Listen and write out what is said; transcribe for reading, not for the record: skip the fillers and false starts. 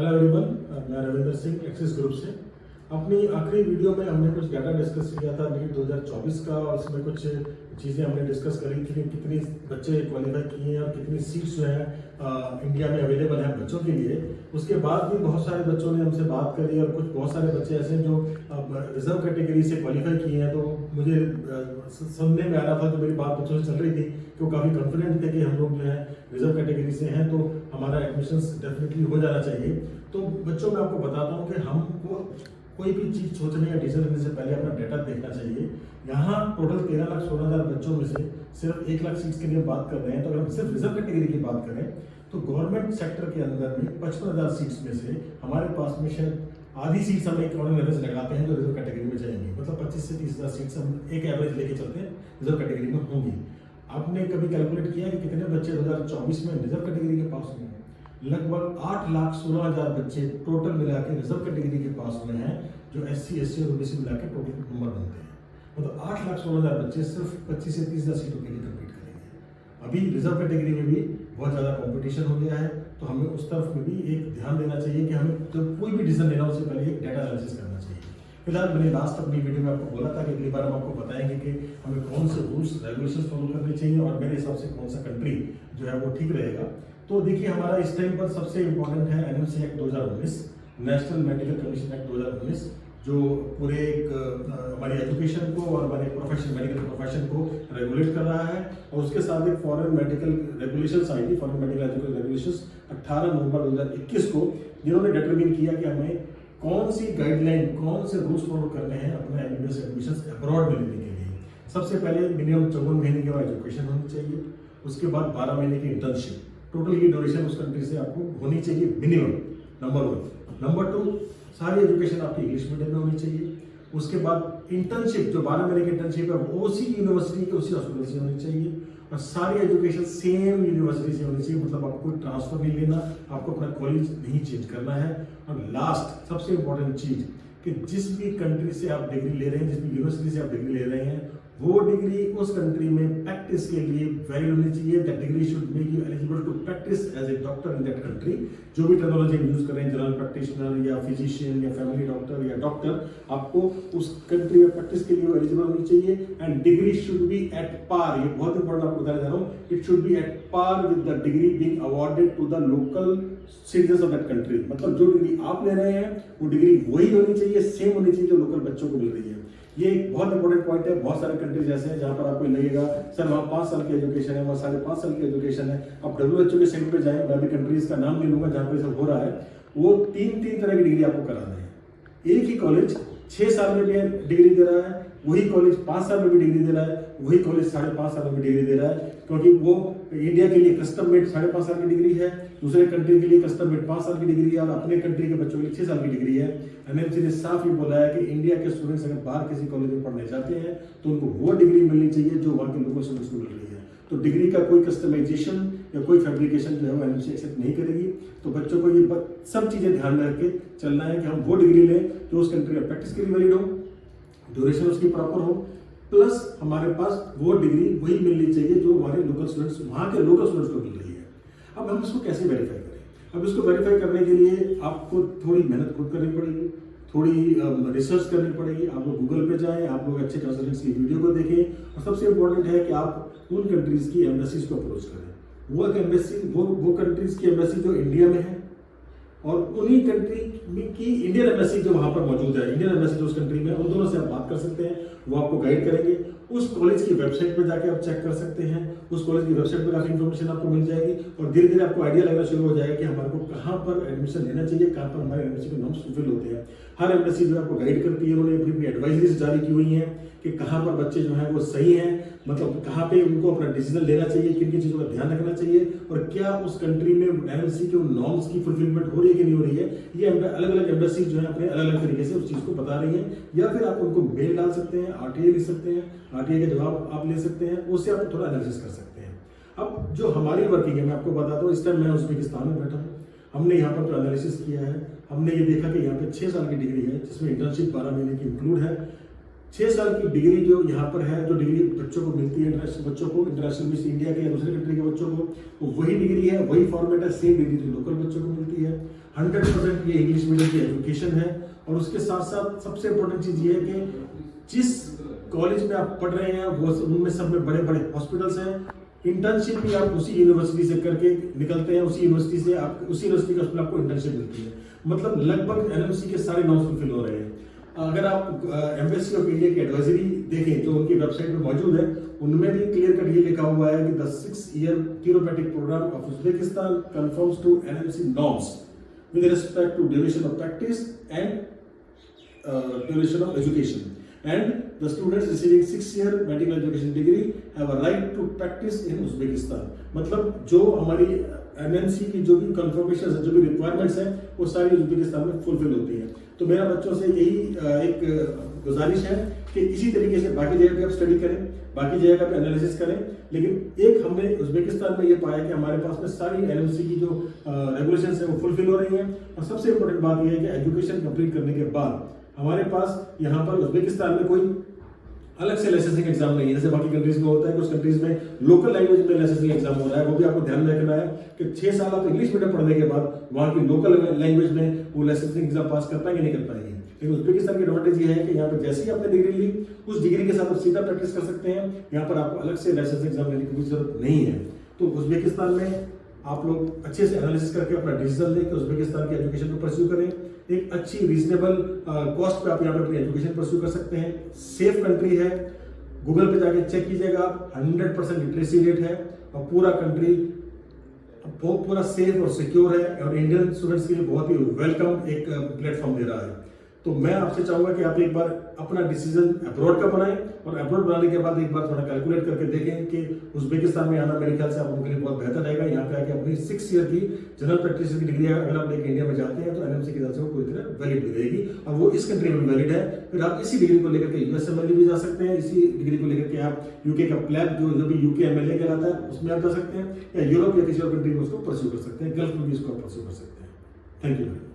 Hello everyone, मैं Ravinder Singh axis group से। अपनी आखिरी वीडियो में हमने कुछ डाटा डिस्कस किया था नीट 2024 का, और उसमें कुछ चीज़ें हमने डिस्कस करी थी कि कितनी बच्चे क्वालिफाई किए हैं और कितनी सीट्स जो है इंडिया में अवेलेबल हैं बच्चों के लिए। उसके बाद भी बहुत सारे बच्चों ने हमसे बात करी और कुछ बहुत सारे बच्चे ऐसे हैं जो रिजर्व कैटेगरी से क्वालिफाई किए हैं। तो मुझे सुनने में आ रहा था, जो मेरी बात बच्चों से चल रही थी कि वो काफ़ी कॉन्फिडेंट थे कि हम लोग जो है रिजर्व कैटेगरी से हैं, तो हमारा एडमिशन्स डेफिनेटली हो जाना चाहिए। तो बच्चों में आपको बताता हूँ कि हमको कोई भी चीज़ सोचने या डिसीजन लेने से पहले अपना डेटा देखना चाहिए। यहाँ टोटल 13,16,000 बच्चों में से सिर्फ 1 लाख सीट्स के लिए बात कर रहे हैं। तो अगर हम सिर्फ रिजर्व कैटेगरी की बात करें तो गवर्नमेंट सेक्टर के अंदर में 55,000 सीट्स में से हमारे पास में शायद आधी सीट्स हम एक एवरेज लगाते हैं जो रिजर्व कैटेगरी में जाएंगी। मतलब 25 से 30,000 सीट्स हम एक एवरेज लेके चलते हैं रिजर्व कैटेगरी में होंगी। आपने कभी कैलकुलेट किया कि कितने बच्चे 2024 में रिजर्व कैटेगरी के पास हुए हैं? लगभग 8,16,000 बच्चे टोटल मिला के रिजर्व कैटेगरी के पास हुए हैं, जो SC, SC और OBC मिला के टोटल नंबर बनते हैं। मतलब 8,16,000 बच्चे सिर्फ 25 से 30,000 सीटों के लिए कम्पीट करेंगे। अभी रिजर्व कैटेगरी में भी बहुत ज़्यादा कंपटीशन हो गया है, तो हमें उस तरफ में भी एक ध्यान देना चाहिए कि हमें जब कोई भी डिसीजन लेना उससे पहले एक डाटा एनालिसिस करना चाहिए। फिलहाल मैंने लास्ट अपनी वीडियो में आपको बोला था कि अगली बार हम आपको बताएंगे कि हमें कौन से रूल्स रेगुलेशन फॉलो करने चाहिए और मेरे हिसाब से कौन सा कंट्री जो है वो ठीक रहेगा। तो देखिए, हमारा इस टाइम पर सबसे इम्पोर्टेंट है NMC act 2019, national medical commission act 2019, जो पूरे हमारी एजुकेशन को और हमारे प्रोफेशन मेडिकल प्रोफेशन को रेगुलेट कर रहा है। और उसके साथ एक फॉरेन मेडिकल रेगुलेशंस आई थी, फॉरेन मेडिकल एजुकेशन रेगुलेशंस 18 नवंबर 2021 को, जिन्होंने डिटरमिन किया कि हमें कौन सी गाइडलाइन, कौन से रूल्स फॉलो करने हैं अपना MBBS एडमिशन अब्रॉड में लेने के लिए। सबसे पहले मिनिमम 54 महीने की एजुकेशन होनी चाहिए। उसके बाद 12 महीने की इंटर्नशिप, टोटल की ड्यूरेशन उस कंट्री से आपको होनी चाहिए मिनिमम, नंबर 1। नंबर 2, सारी एजुकेशन आपकी इंग्लिश मीडियम में होनी चाहिए। उसके बाद इंटर्नशिप, जो 12 महीने की इंटर्नशिप है वो उसी यूनिवर्सिटी के उसी हॉस्पिटल से होनी चाहिए। और सारी एजुकेशन सेम यूनिवर्सिटी से होनी चाहिए, मतलब आपको ट्रांसफर नहीं लेना, आपको अपना कॉलेज नहीं चेंज करना है। और लास्ट सबसे इंपॉर्टेंट चीज कि जिस भी कंट्री से आप डिग्री ले रहे हैं, जिस भी यूनिवर्सिटी से आप डिग्री ले रहे हैं, वो डिग्री उस कंट्री में प्रैक्टिस के लिए वैलिड होनी चाहिए। That degree should make you eligible to practice as a doctor in that country. जो भी टेक्नोलॉजी हम यूज कर रहे हैं, जनरल प्रैक्टिशनर या फिजिशियन या फैमिली डॉक्टर या डॉक्टर, आपको उस कंट्री में प्रैक्टिस के लिए एलिजिबल होनी चाहिए। And degree should be at par, ये बहुत इंपॉर्टेंट आपको बताने जा रहा हूँ, it should be at par with the degree being awarded to the local citizens of that country. मतलब जो डिग्री आप ले रहे हैं वो डिग्री वही होनी चाहिए, सेम होनी चाहिए जो लोकल बच्चों को मिल रही है। ये एक बहुत इंपॉर्टेंट पॉइंट है। बहुत सारे कंट्रीज ऐसे हैं जहां पर आपको लगेगा सर वहाँ 5 साल की एजुकेशन है, वहाँ 5.5 साल की एजुकेशन है। अब WHO के साइट पे जाएं, मैं भी कंट्रीज का नाम ले लूंगा जहां पे सब हो रहा है, वो 3 तरह की डिग्री आपको करा रहे हैं। एक ही कॉलेज 6 साल में भी डिग्री दे रहा है, वही कॉलेज 5 साल में भी डिग्री दे रहा है, वही कॉलेज 5.5 साल में डिग्री दे रहा है। क्योंकि वो इंडिया के लिए कस्टम मेड 5.5 साल की डिग्री है, दूसरे कंट्री के लिए कस्टम मेड 5 साल की डिग्री है, और अपने कंट्री के बच्चों के लिए 6 साल की डिग्री है। NMC ने साफ ही बोला है कि इंडिया के स्टूडेंट्स अगर बाहर किसी कॉलेज में पढ़ने जाते हैं तो उनको वो डिग्री मिलनी चाहिए जो वहाँ के लोकल स्टूडेंट्स को मिल रही है। तो डिग्री का कोई कस्टमाइजेशन या कोई फैब्रिकेशन जो है वो NMC एक्सेप्ट नहीं करेगी। तो बच्चों को ये सब चीजें ध्यान में रख के चलना है कि हम वो डिग्री लें जो उस कंट्री में प्रैक्टिस के लिए वैलिड हो, ड्यूरेशन उसकी प्रॉपर हो, प्लस हमारे पास वो डिग्री वही मिलनी चाहिए जो हमारे लोकल स्टूडेंट्स, वहाँ के लोकल स्टूडेंट्स को मिल रही है। अब हम इसको कैसे वेरीफाई करें? अब इसको वेरीफाई करने के लिए आपको थोड़ी मेहनत खुद करनी पड़ेगी, थोड़ी रिसर्च करनी पड़ेगी। आप लोग गूगल पे जाएं, आप लोग अच्छे कंसल्टेंट्स की वीडियो को देखें, और सबसे इंपॉर्टेंट है कि आप उन कंट्रीज की एम्बेसीज को अप्रोच करें। वो एम्बेसी, वो कंट्रीज की एम्बेसी जो इंडिया में है, और उन्हीं कंट्री की इंडियन एम्बेसी जो वहां पर मौजूद है, इंडियन एम्बेसी जो उस कंट्री में है, उन दोनों से आप बात कर सकते हैं। वो आपको गाइड करेंगे। उस कॉलेज की वेबसाइट पर जाके आप चेक कर सकते हैं, उस कॉलेज की वेबसाइट पर काफी इन्फॉर्मेशन आपको मिल जाएगी, और धीरे धीरे आपको आइडिया लगना शुरू हो जाएगा कि हमारे को कहाँ पर एडमिशन लेना चाहिए, कहाँ पर हमारे एम्बेसी के नॉर्म्स फुलफिल होते हैं। हर एम्बेसी जो आपको गाइड करती है, उन्होंने अपनी एडवाइजरीज जारी की हुई हैं कि कहाँ पर बच्चे जो हैं वो सही हैं, मतलब कहाँ पे उनको अपना डिसीजन लेना चाहिए, किन किन चीज़ों का ध्यान रखना चाहिए, और क्या उस कंट्री में NMC के नॉर्म्स की फुलफिलमेंट हो रही है कि नहीं हो रही है। ये अलग अलग एम्बेसी जो है अपने अलग अलग तरीके से उस चीज़ को बता रही हैं। या फिर आप उनको मेल डाल सकते हैं, RTA लिख सकते हैं, RTA के जवाब आप ले सकते हैं, उससे आप थोड़ा एनालिसिस कर सकते हैं। अब जो हमारी वर्किंग है मैं आपको बताता हूँ। इस टाइम मैं उज़्बेकिस्तान में बैठा हूँ। हमने यहाँ पर जो एनालिसिस किया है, हमने ये देखा कि यहाँ पे 6 साल की डिग्री है, जिसमें इंटर्नशिप 12 महीने की इंक्लूड है। 6 साल की डिग्री जो यहाँ पर है, जो डिग्री बच्चों को मिलती है, इंटरनेशनल बच्चों को, इंटरनेशनल मींस इंडिया के या दूसरे कंट्री के बच्चों को, वो वही डिग्री है, वही फॉर्मेट है, सेम डिग्री जो लोकल बच्चों को मिलती है। 100% ये इंग्लिश मीडियम की एजुकेशन है। और उसके साथ साथ सबसे इम्पोर्टेंट चीज ये है कि जिस कॉलेज में आप पढ़ रहे हैं वो उनमें सब में बड़े बड़े हॉस्पिटल्स हैं। इंटर्नशिप भी आप उसी यूनिवर्सिटी से करके निकलते हैं, उसी यूनिवर्सिटी से आप उसी यूनिवर्सिटी के उसमें आपको इंटर्नशिप मिलती है। मतलब लगभग एनएमसी के सारे नॉर्म्स फुलफिल हो रहे हैं। अगर आप एम्बेसी ऑफ इंडिया की एडवाइजरी देखें तो उनकी वेबसाइट पे मौजूद है, उनमें भी क्लियर कट ये लिखा हुआ है कि the 6-year theoretic program of Uzbekistan confirms to NMC norms with respect to duration of practice and duration of education, and the students receiving 6-year medical education degree have a right to practice in Uzbekistan। मतलब जो हमारी MNC की जो भी confirmation है, जो भी requirements हैं, वो सारी उज्बेकिस्तान में फुलफिल होती है। तो मेरा बच्चों से यही एक गुजारिश है कि इसी तरीके से बाकी जगह पे आप स्टडी करें, बाकी जगह का भी एनालिसिस करें, लेकिन एक हमने उज्बेकिस्तान में ये पाया कि हमारे पास में सारी एनएमसी की जो रेगुलेशंस है वो फुलफिल हो रही हैं। और सबसे इम्पोर्टेंट बात यह है कि एजुकेशन कंप्लीट करने के बाद हमारे पास यहाँ पर उज्बेकिस्तान में कोई अलग से लाइसेंसिंग एग्जाम नहीं है, जैसे बाकी कंट्रीज में होता है। कुछ कंट्रीज में लोकल लैंग्वेज में लाइसेंसिंग एग्जाम हो रहा है, वो भी आपको ध्यान में रखना है कि 6 साल आप इंग्लिश मीडियम पढ़ने के बाद वहाँ की लोकल लैंग्वेज में वो लाइसेंसिंग एग्जाम पास कर पाएंगे नहीं कर पाएंगे। लेकिन उज्बेकिस्तान की एडवांटेज ये है कि यहाँ पर जैसे ही आपने डिग्री ली, उस डिग्री के साथ आप सीधा प्रैक्टिस कर सकते हैं। यहाँ पर आपको अलग से लाइसेंसिंग एग्जाम लेने की जरूरत नहीं है। तो उज्बेकिस्तान में आप लोग अच्छे से एनालिसिस करके अपना डिसीजन लेकर उज्बेकिस्तान की एजुकेशन को परस्यू करें। एक अच्छी रीजनेबल कॉस्ट पे आप यहाँ पे अपनी एजुकेशन परस्यू कर सकते हैं। सेफ कंट्री है, गूगल पे जाके चेक कीजिएगा, 100% लिटरेसी रेट है और पूरा कंट्री बहुत पूरा सेफ और सिक्योर है और इंडियन स्टूडेंट्स के लिए बहुत ही वेलकम एक प्लेटफॉर्म दे रहा है। तो मैं आपसे चाहूंगा कि आप एक बार अपना डिसीजन अब्रॉड का बनाएं और अब्रॉड बनाने के बाद एक बार थोड़ा कैलकुलेट करके देखें कि उज्बेकिस्तान में आना मेरे ख्याल से आप उनके लिए बहुत बेहतर रहेगा। यहाँ पे आके अपनी 6 ईयर की जनरल प्रैक्टिस की डिग्री अगर आप लेके इंडिया में जाते हैं तो एनएमसी की तरफ से वो पूरी तरह वैलिड भी रहेगी और वो इस कंट्री में वैलिड है। फिर आप इसी डिग्री को लेकर के यूएस एमएलए भी जा सकते हैं, इसी डिग्री को लेकर के आप यूके का प्लैब जो भी यूके एमएलए कहलाता है उसमें आप जा सकते हैं, या यूरोप या किसी और कंट्री में उसको परस्यू कर सकते हैं, गल्फ में भी इसको परस्यू कर सकते हैं। Thank you.